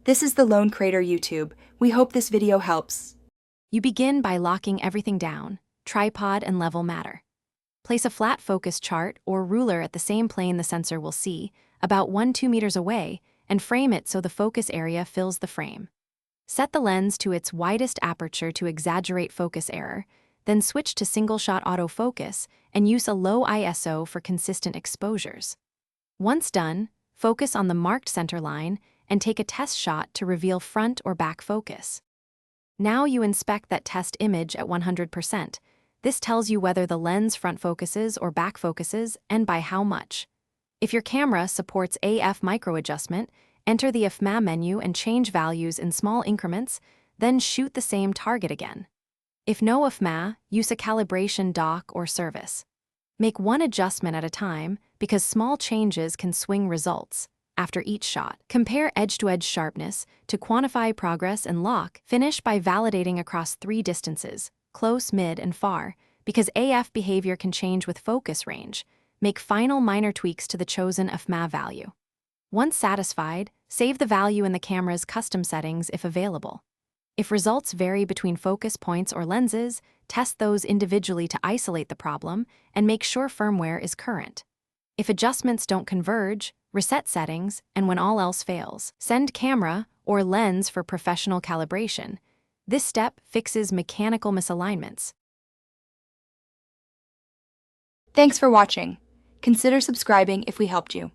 This is the Lone Crater YouTube. We hope this video helps. You begin by locking everything down. Tripod and level matter. Place a flat focus chart or ruler at the same plane the sensor will see, about 1-2 meters away, and frame it so the focus area fills the frame. Set the lens to its widest aperture to exaggerate focus error, then switch to single-shot autofocus and use a low ISO for consistent exposures. Once done, focus on the marked center line and take a test shot to reveal front or back focus. Now you inspect that test image at 100%. This tells you whether the lens front focuses or back focuses and by how much. If your camera supports AF micro adjustment, enter the FMA menu and change values in small increments, then shoot the same target again. If no FMA, use a calibration dock or service. Make one adjustment at a time because small changes can swing results. After each shot, compare edge-to-edge sharpness to quantify progress and lock. Finish by validating across 3 distances, close, mid, and far, because AF behavior can change with focus range. Make final minor tweaks to the chosen FMA value. Once satisfied, save the value in the camera's custom settings if available. If results vary between focus points or lenses, test those individually to isolate the problem and make sure firmware is current. If adjustments don't converge, reset settings, and when all else fails, send camera or lens for professional calibration. This step fixes mechanical misalignments. Thanks for watching. Consider subscribing if we helped you.